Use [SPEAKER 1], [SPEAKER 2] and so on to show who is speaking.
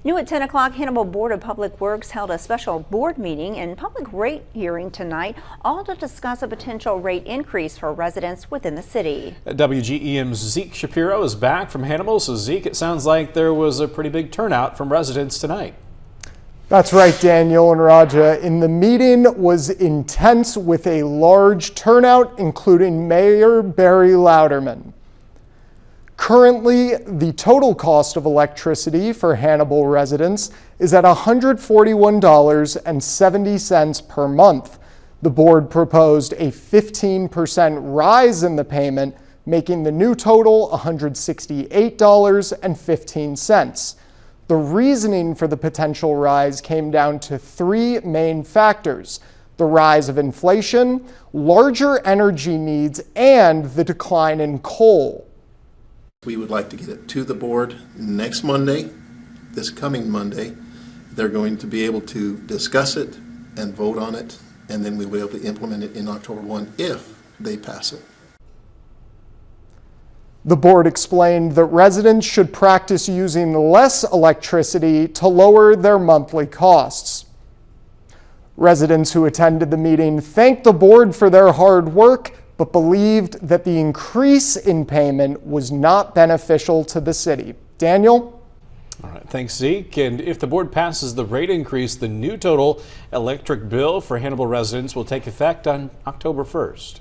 [SPEAKER 1] New at 10 o'clock, Hannibal Board of Public Works held a special board meeting and public rate hearing tonight, all to discuss a potential rate increase for residents within the city.
[SPEAKER 2] WGEM's Zeke Shapiro is back from Hannibal. So Zeke, it sounds like there was a pretty big turnout from residents tonight.
[SPEAKER 3] That's right, Daniel and Raja. And the meeting was intense with a large turnout, including Mayor Barry Louderman. Currently, the total cost of electricity for Hannibal residents is at $141.70 per month. The board proposed a 15% rise in the payment, making the new total $168.15. The reasoning for the potential rise came down to three main factors: the rise of inflation, larger energy needs, and the decline in coal.
[SPEAKER 4] We would like to get it to the board next Monday, this coming Monday. They're going to be able to discuss it and vote on it, and then we'll be able to implement it in October 1 if they pass it.
[SPEAKER 3] The board explained that residents should practice using less electricity to lower their monthly costs. Residents who attended the meeting thanked the board for their hard work, but believed that the increase in payment was not beneficial to the city. Daniel?
[SPEAKER 2] All right, thanks, Zeke. And if the board passes the rate increase, the new total electric bill for Hannibal residents will take effect on October 1st.